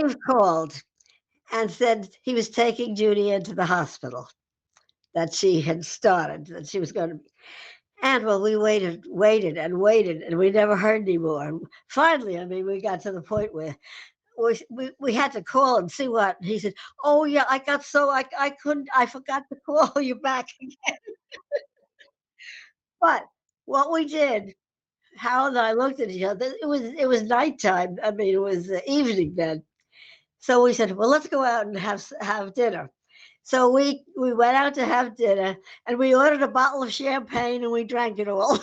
Dave called and said he was taking Judy into the hospital that she had started, that she was gonna and well, we waited and waited, and we never heard any more. And finally, I mean, we got to the point where we had to call and see what he said. Oh yeah, I got so I couldn't I forgot to call you back again. But what we did, Hal and I looked at each other. It was nighttime. I mean, it was evening then. So we said, well, let's go out and have dinner. So we went out to have dinner, and we ordered a bottle of champagne, and we drank it all.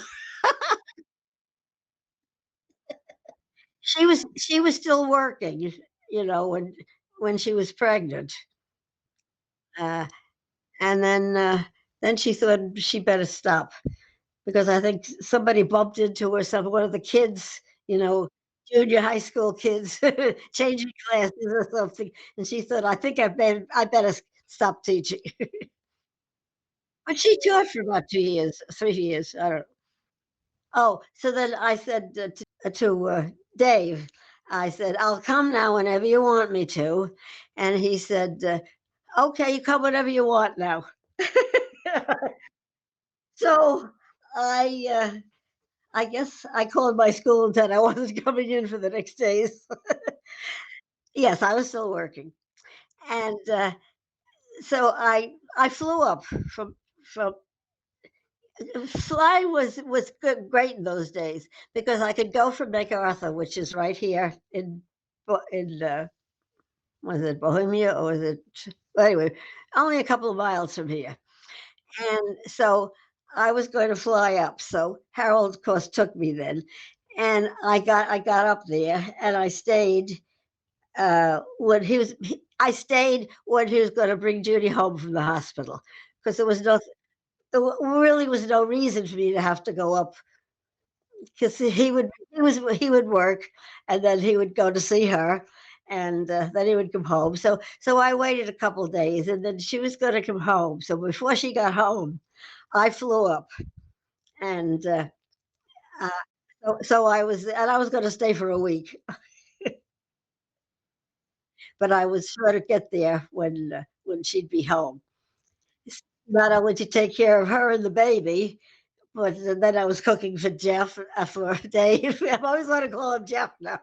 She was still working, when she was pregnant, uh, and then she thought she better stop because I think somebody bumped into her, one of the kids, you know, junior high school kids changing classes or something, and she thought, I better stop teaching. But she taught for about 2 years, 3 years, I don't. Oh, so then I said to Dave, I said, "I'll come now whenever you want me to," and he said, "Okay, you come whenever you want now." So I I guess I called my school and said I wasn't coming in for the next days. Yes, I was still working, and so I flew up from flying was good, great in those days because I could go from MacArthur, which is right here in was it Bohemia or was it well, anyway, only a couple of miles from here. And so I was going to fly up. So Harold, of course, took me then, and I got up there and I stayed when he was. I stayed when he was going to bring Judy home from the hospital because really was no reason for me to have to go up because he would work and then he would go to see her and then he would come home. So I waited a couple of days and then she was going to come home. So before she got home, I flew up and uh, so I was going to stay for a week, but I was sure to get there when she'd be home. Not only to take care of her and the baby, but then I was cooking for Jeff, for Dave. I've always wanted to call him Jeff now,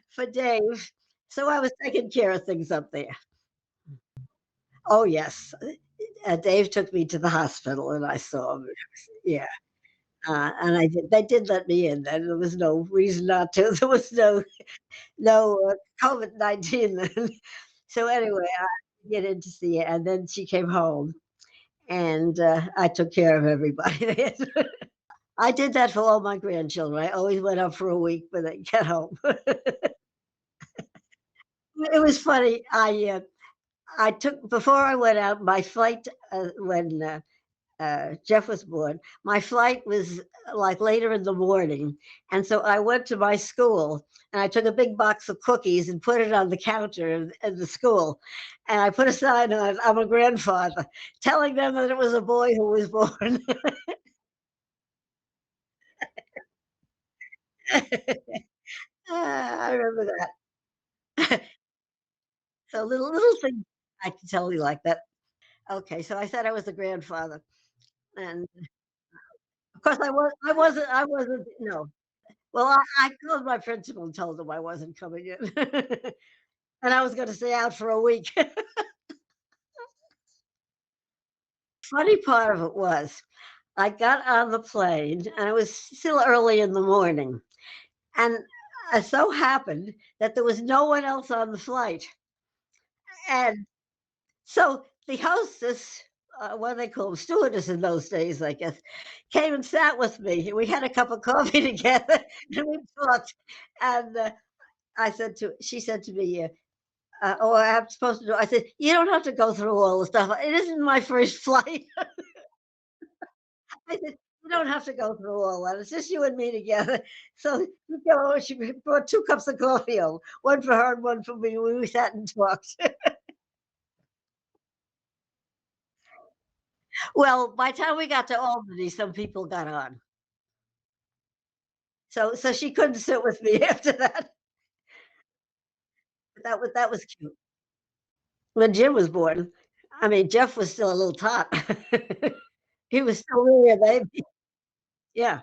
for Dave. So I was taking care of things up there. Oh, yes. Dave took me to the hospital and I saw him. Yeah. And they did let me in then. There was no reason not to. There was no COVID-19 then. So anyway, I get in to see it, and then she came home, and I took care of everybody. I did that for all my grandchildren. I always went up for a week when they get home. It was funny. I took before I went out, my flight, when, Jeff was born, my flight was, like, later in the morning, and so I went to my school, and I took a big box of cookies and put it on the counter in the school, and I put a sign on it, "I'm a grandfather," telling them that it was a boy who was born. I remember that. So little things I can tell you like that. Okay, so I said I was a grandfather, and of course I wasn't no. Well, I called my principal and told him I wasn't coming in, and I was gonna stay out for a week. Funny part of it was, I got on the plane, and it was still early in the morning, and it so happened that there was no one else on the flight, and so the hostess, what do they call them, stewardess in those days, I guess, came and sat with me, and we had a cup of coffee together, and we talked, and, she said to me, "Oh, I'm supposed to do," I said, "You don't have to go through all the stuff. It isn't my first flight." I said, "You don't have to go through all that. It's just you and me together." So, she brought 2 cups of coffee home, one for her and one for me. We sat and talked. Well, by the time we got to Albany, some people got on. So she couldn't sit with me after that. that was cute. When Jim was born, I mean, Jeff was still a little tot. He was still really a baby. Yeah,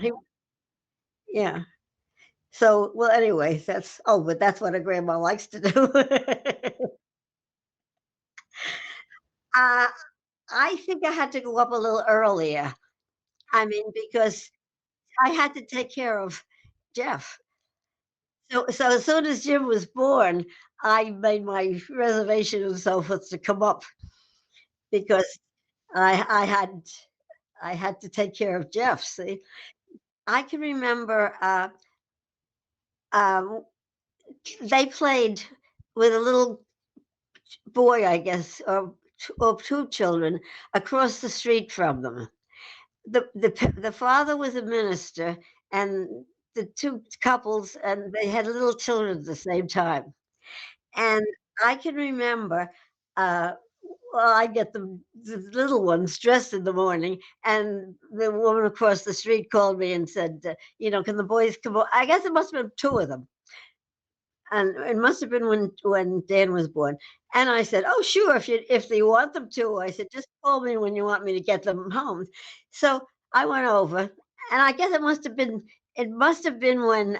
he yeah. So, well, anyway, but that's what a grandma likes to do. Uh, I think I had to go up a little earlier. I mean, because I had to take care of Jeff. So as soon as Jim was born, I made my reservation and so forth to come up because I I had I had to take care of Jeff, see? I can remember, um, they played with a little boy, I guess, or 2 children across the street from them. The father was a minister, and the 2 couples, and they had little children at the same time. And I can remember, uh, well, I get the little ones dressed in the morning, and the woman across the street called me and said, "Can the boys come o" I guess it must have been 2 of them, and it must have been when Dan was born. And I said, "Oh, sure, if you want them to." I said, "Just call me when you want me to get them home." So I went over, and I guess it must have been when,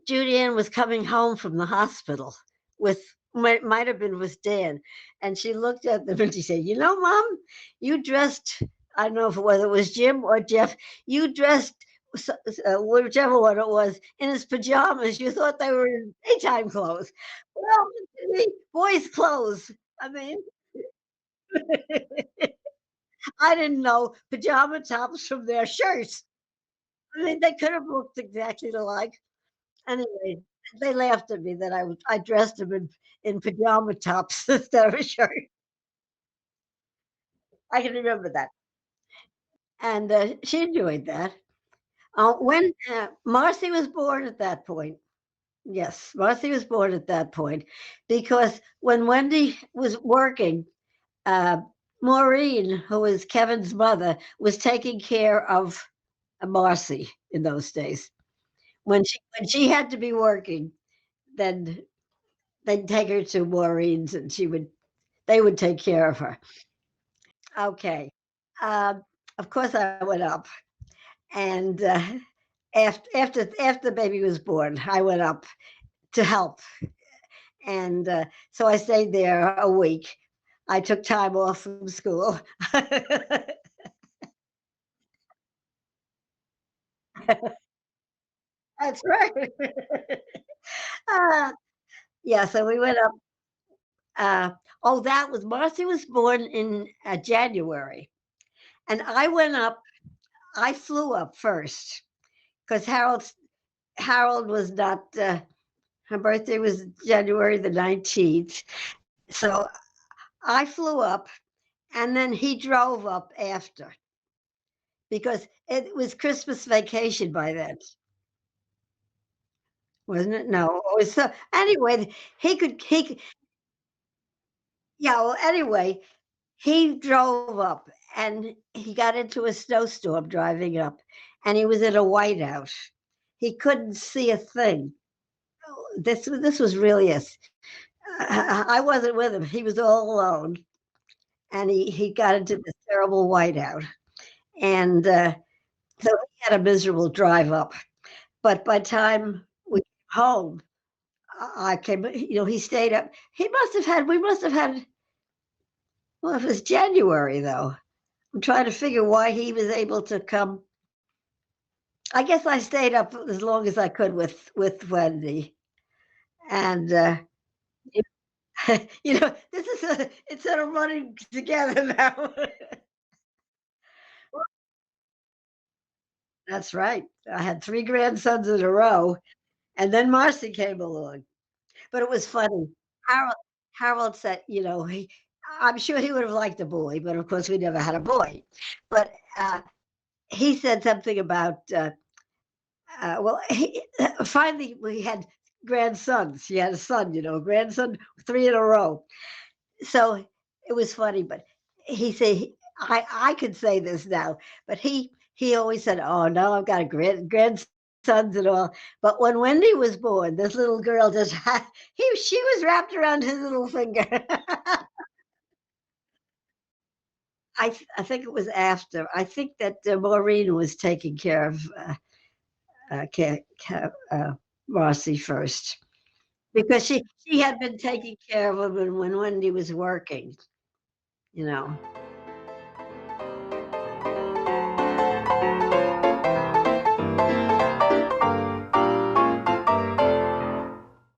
Judy Ann was coming home from the hospital with might have been with Dan, and she looked at them and she said, Mom, you dressed." I don't know if whether it was Jim or Jeff. "You dressed whichever one it was in his pajamas. You thought they were in daytime clothes." Well, boys' clothes. I mean, I didn't know pajama tops from their shirts. I mean, they could have looked exactly alike. Anyway, they laughed at me that I dressed him in pajama tops instead of a shirt. I can remember that, and, she enjoyed that. When, Marcy was born at that point. Yes, Marcy was born at that point because when Wendy was working, uh, Maureen, who was Kevin's mother, was taking care of, Marcy in those days. When she had to be working, then they'd take her to Maureen's and they would take care of her. Okay. Um, of course, I went up, and after the baby was born, I went up to help, and so I stayed there a week. I took time off from school. That's right. uh, yeah, so we went up. Uh, oh, that was Marcy was born in January, and I went up. I flew up first because Harold was not. Her birthday was January the 19th. So I flew up and then he drove up after because it was Christmas vacation by then, wasn't it? No, it was anyway, yeah, well, anyway, he drove up and he got into a snowstorm driving up and he was in a whiteout. He couldn't see a thing. This was really I wasn't with him. He was all alone and he got into this terrible whiteout, and so he had a miserable drive up. But by the time we came home, I came. He stayed up. He must have had. We must have had. Well, it was January though. I'm trying to figure why he was able to come. I guess I stayed up as long as I could with Wendy, and this is it's sort of running together now. That's right. I had 3 grandsons in a row, and then Marcy came along. But it was funny. Harold Harold said, I'm sure he would have liked a boy, but of course we never had a boy. But, he said something about, well, finally we had grandsons. He had a son, a grandson, 3 in a row. So it was funny, but he said I could say this now, but he always said, "Oh, no, I've got a grandson sons and all. But when Wendy was born, this little girl just had she was wrapped around his little finger. I think it was after. I think that, Maureen was taking care of, Ca Ca Marcy first, because she had been taking care of him when Wendy was working, you know?